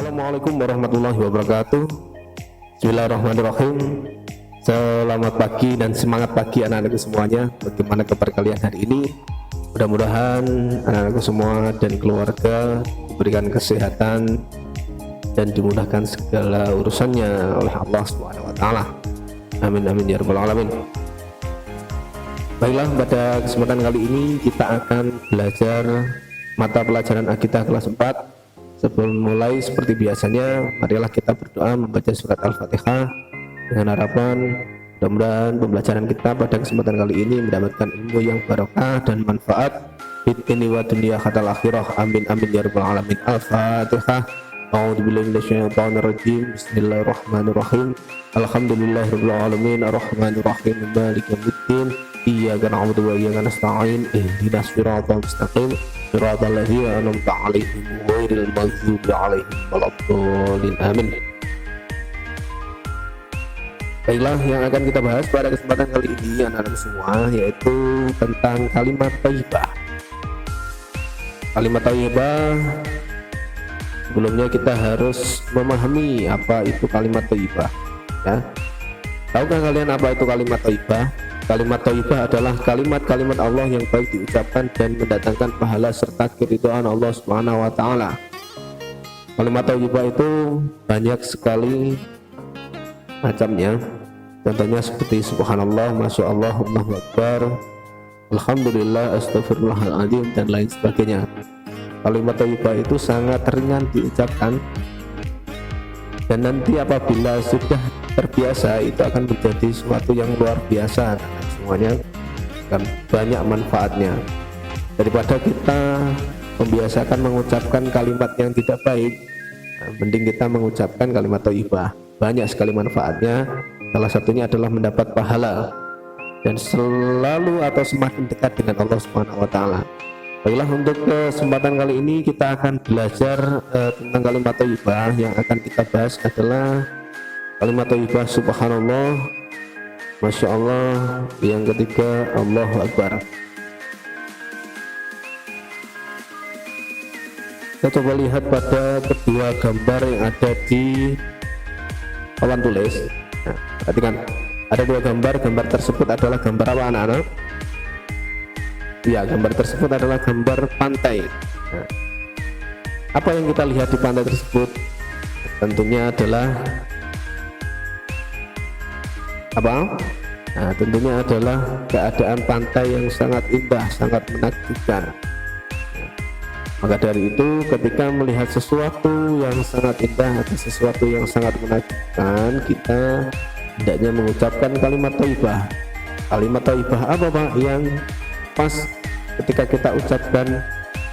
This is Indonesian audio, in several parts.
Assalamualaikum warahmatullahi wabarakatuh. Bismillahirrahmanirrahim. Selamat pagi dan semangat pagi anak-anakku semuanya. Bagaimana kabar kalian hari ini? Mudah-mudahan anak-anakku semua dan keluarga diberikan kesehatan dan dimudahkan segala urusannya oleh Allah Subhanahu wa taala. Amin amin ya rabbal alamin. Baiklah, pada kesempatan kali ini kita akan belajar mata pelajaran akidah kelas 4. Sebelum mulai, seperti biasanya, marilah kita berdoa membaca surat Al-Fatihah dengan harapan mudah-mudahan pembelajaran kita pada kesempatan kali ini mendapatkan ilmu yang barokah dan manfaat fid ini wa dunya hatal akhirah. Amin amin ya rabbal alamin. Al-Fatihah. A'udzubillahi minasyaitonir rajim. Bismillahirrahmanirrahim. Alhamdulillahirabbil alamin arrahmanir rahim maliki yaumiddin. Iyyaka na'budu wa iyyaka nasta'in. Ihdinas siratal mustaqim. Siratal ladzina an'amta 'alaihim ghairil maghdubi 'alaihim waladdallin. Amin. Baiklah, yang akan kita bahas pada kesempatan kali ini anak-anak semua yaitu tentang kalimat thayyibah. Kalimat thayyibah, sebelumnya kita harus memahami apa itu kalimat thayyibah, ya. Tahukah kalian apa itu kalimat thayyibah? Kalimat thayyibah adalah kalimat-kalimat Allah yang baik diucapkan dan mendatangkan pahala serta keridhaan Allah Subhanahu wa taala. Kalimat thayyibah itu banyak sekali macamnya. Contohnya seperti subhanallah, masyaallah, Allahu akbar, alhamdulillah, astagfirullahaladzim dan lain sebagainya. Kalimat thayyibah itu sangat ringan diucapkan dan nanti apabila sudah terbiasa itu akan menjadi sesuatu yang luar biasa semuanya dan banyak manfaatnya. Daripada kita membiasakan mengucapkan kalimat yang tidak baik, mending kita mengucapkan kalimat thayyibah. Banyak sekali manfaatnya. Salah satunya adalah mendapat pahala dan selalu atau semakin dekat dengan Allah Subhanahu wa taala. Baiklah, untuk kesempatan kali ini kita akan belajar tentang kalimat thayyibah. Yang akan kita bahas adalah kalimat thayyibah subhanallah, masya Allah, yang ketiga Allahu akbar. Kita coba lihat pada kedua gambar yang ada di papan tulis. Nah, perhatikan, ada dua gambar. Gambar tersebut adalah gambar apa anak-anak? Ya, gambar tersebut adalah gambar pantai. Nah, apa yang kita lihat di pantai tersebut? Tentunya adalah apa? Nah, tentunya adalah keadaan pantai yang sangat indah, sangat menakjubkan. Maka dari itu, ketika melihat sesuatu yang sangat indah atau sesuatu yang sangat menakjubkan, kita hendaknya mengucapkan kalimat thayyibah. Kalimat thayyibah apa Pak? Yang pas ketika kita ucapkan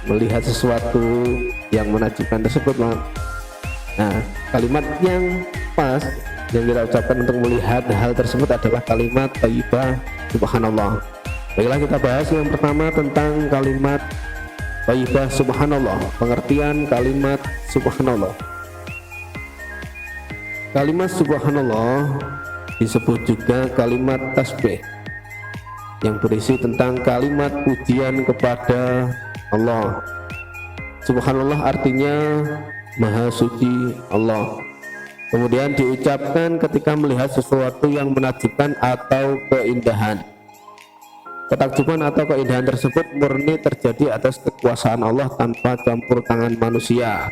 melihat sesuatu yang menakjubkan tersebut, Pak. Nah, kalimat yang pas yang kita ucapkan untuk melihat hal tersebut adalah kalimat thayyibah subhanallah. Baiklah, kita bahas yang pertama tentang kalimat thayyibah subhanallah. Pengertian kalimat subhanallah. Kalimat subhanallah disebut juga kalimat tasbih, yang berisi tentang kalimat pujian kepada Allah. Subhanallah artinya maha suci Allah. Kemudian diucapkan ketika melihat sesuatu yang menakjubkan atau keindahan. Ketakjuban atau keindahan tersebut murni terjadi atas kekuasaan Allah tanpa campur tangan manusia.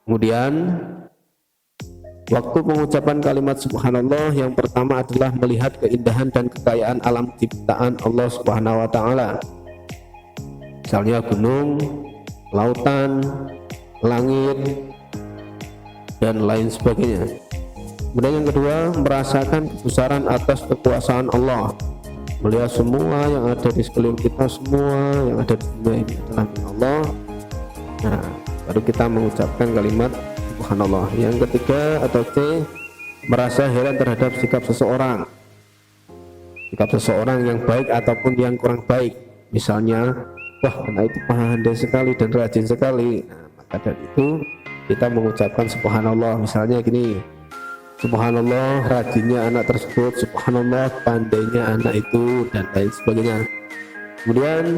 Kemudian waktu pengucapan kalimat subhanallah yang pertama adalah melihat keindahan dan kekayaan alam ciptaan Allah Subhanahu wa taala. Misalnya gunung, lautan, langit dan lain sebagainya. Kemudian yang kedua, merasakan kebesaran atas kekuasaan Allah, melihat semua yang ada di sekeliling kita, semua yang ada di dunia ini adalah milik Allah. Nah, baru kita mengucapkan kalimat subhanallah. Yang ketiga atau C, merasa heran terhadap sikap seseorang, sikap seseorang yang baik ataupun yang kurang baik. Misalnya, wah, anak itu pandai sekali dan rajin sekali. Nah, maka dari itu kita mengucapkan subhanallah. Misalnya gini, subhanallah rajinnya anak tersebut, subhanallah pandainya anak itu, dan lain sebagainya. Kemudian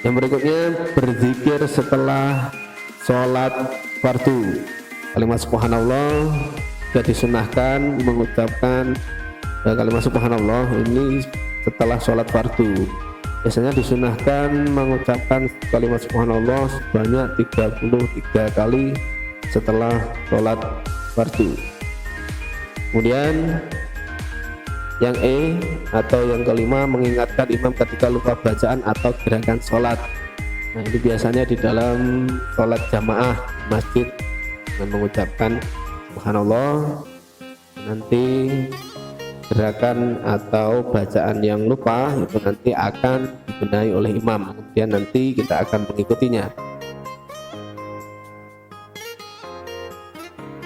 Yang berikutnya berzikir setelah sholat fardu. Kalimat subhanallah sudah disunahkan mengucapkan kalimat subhanallah ini setelah sholat fardu. Biasanya disunahkan mengucapkan kalimat subhanallah sebanyak 33 kali setelah sholat fardu. Kemudian yang atau yang kelima, mengingatkan imam ketika lupa bacaan atau gerakan sholat. Nah, ini biasanya di dalam sholat jamaah masjid dengan mengucapkan subhanallah. Nanti gerakan atau bacaan yang lupa itu nanti akan dibenahi oleh imam, kemudian nanti kita akan mengikutinya.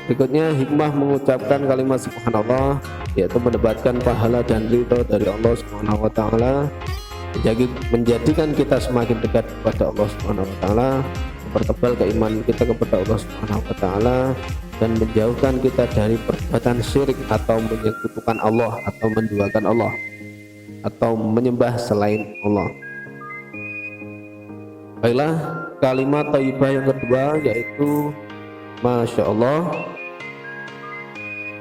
Berikutnya hikmah mengucapkan kalimat subhanallah, yaitu mendapatkan pahala dan ridho dari Allah Subhanahu wa taala, menjadikan kita semakin dekat kepada Allah Subhanahu wa taala, mempertebal keimanan kita kepada Allah Subhanahu wa taala, dan menjauhkan kita dari perbuatan syirik atau menyekutukan Allah atau menduakan Allah atau menyembah selain Allah. Baiklah, kalimat thayyibah yang kedua yaitu Masya Allah.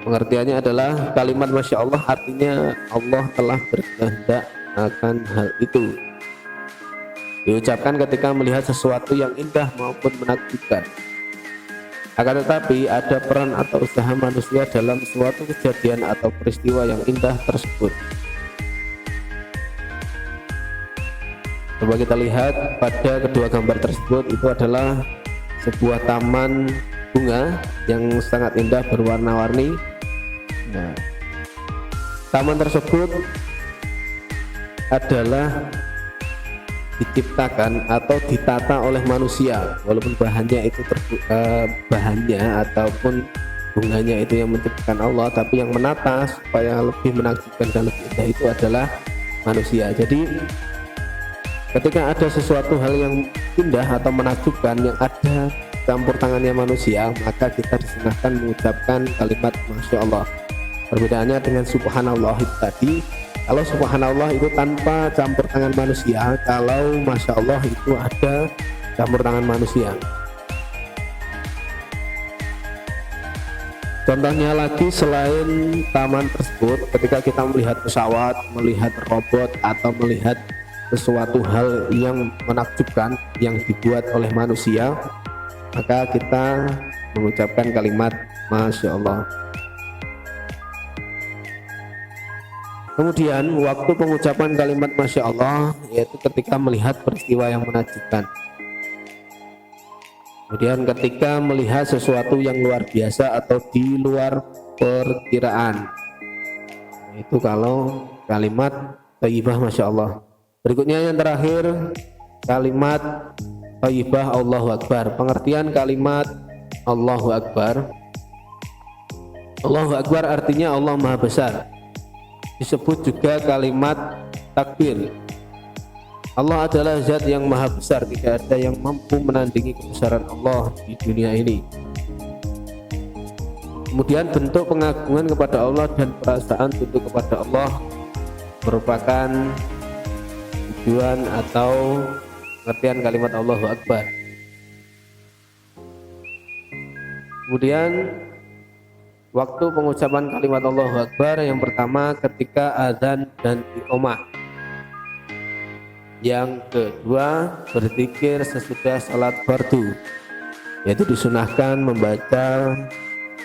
Pengertiannya adalah kalimat Masya Allah artinya Allah telah berkehendak akan hal itu. Diucapkan ketika melihat sesuatu yang indah maupun menakjubkan. Akan tetapi ada peran atau usaha manusia dalam suatu kejadian atau peristiwa yang indah tersebut. Coba kita lihat pada kedua gambar tersebut, itu adalah sebuah taman bunga yang sangat indah berwarna-warni. Nah, taman tersebut adalah diciptakan atau ditata oleh manusia, walaupun bahannya itu bahannya ataupun bunganya itu yang menciptakan Allah, tapi yang menata supaya lebih menakjubkan dan lebih indah itu adalah manusia. Jadi ketika ada sesuatu hal yang indah atau menakjubkan yang ada campur tangannya manusia, maka kita disunahkan mengucapkan kalimat Masya Allah. Perbedaannya dengan subhanallah itu tadi, kalau subhanallah itu tanpa campur tangan manusia, kalau Masya Allah itu ada campur tangan manusia. Contohnya lagi, selain taman tersebut, ketika kita melihat pesawat, melihat robot, atau melihat sesuatu hal yang menakjubkan yang dibuat oleh manusia, maka kita mengucapkan kalimat Masya Allah. Kemudian waktu pengucapan kalimat Masya Allah yaitu ketika melihat peristiwa yang menakjubkan. Kemudian ketika melihat sesuatu yang luar biasa atau di luar perkiraan, itu kalau kalimat thayyibah Masya Allah. Berikutnya yang terakhir, kalimat thayyibah Allahu Akbar. Pengertian kalimat Allahu Akbar, Allahu Akbar artinya Allah Maha Besar. Disebut juga kalimat takbir. Allah adalah zat yang maha besar, tidak ada yang mampu menandingi kebesaran Allah di dunia ini. Kemudian bentuk pengagungan kepada Allah dan perasaan tunduk kepada Allah merupakan tujuan atau pengertian kalimat Allahu Akbar. Kemudian waktu pengucapan kalimat Allahu Akbar, yang pertama ketika azan dan iqamah. Yang kedua berzikir sesudah salat fardu, yaitu disunahkan membaca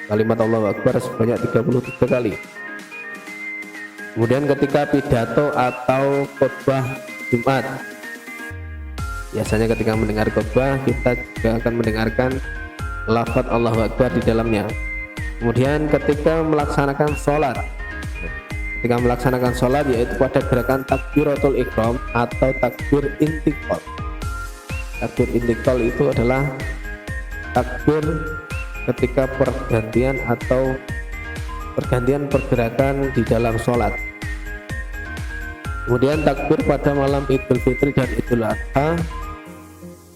kalimat Allahu Akbar sebanyak 33 kali. Kemudian ketika pidato atau khutbah Jumat, biasanya ketika mendengar khutbah kita juga akan mendengarkan lafaz Allahu Akbar di dalamnya. Kemudian ketika melaksanakan sholat, yaitu pada gerakan takbiratul ihram atau takbir intiqal. Takbir intiqal itu adalah takbir ketika pergantian pergerakan di dalam sholat. Kemudian takbir pada malam Idul Fitri dan Idul Adha.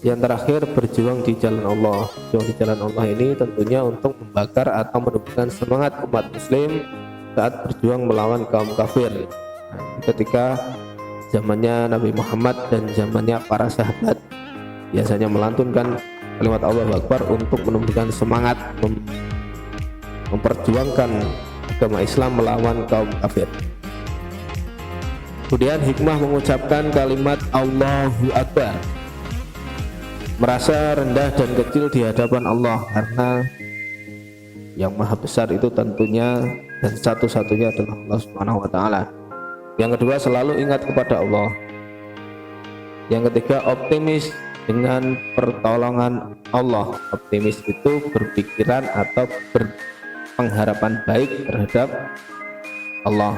Yang terakhir berjuang di jalan Allah. Berjuang di jalan Allah ini tentunya untuk membakar atau menumbuhkan semangat umat muslim saat berjuang melawan kaum kafir. Ketika zamannya Nabi Muhammad dan zamannya para sahabat biasanya melantunkan kalimat Allahu Akbar untuk menumbuhkan semangat memperjuangkan agama Islam melawan kaum kafir. Kemudian hikmah mengucapkan kalimat Allahu Akbar, merasa rendah dan kecil di hadapan Allah karena yang maha besar itu tentunya dan satu-satunya adalah Allah Subhanahu wa taala. Yang kedua, selalu ingat kepada Allah. Yang ketiga, optimis dengan pertolongan Allah. Optimis itu berpikiran atau berpengharapan baik terhadap Allah.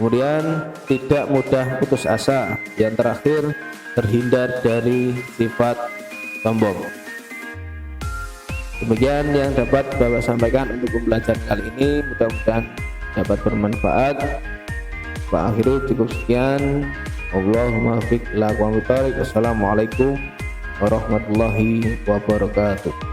Kemudian tidak mudah putus asa. Yang terakhir, terhindar dari sifat sombong. Demikian yang dapat Bapak sampaikan untuk pembelajaran kali ini, mudah-mudahan dapat bermanfaat. Pak akhiri cukup sekian. Allahumma fiq ila aqwamit thoriq. Wassalamualaikum warahmatullahi wabarakatuh.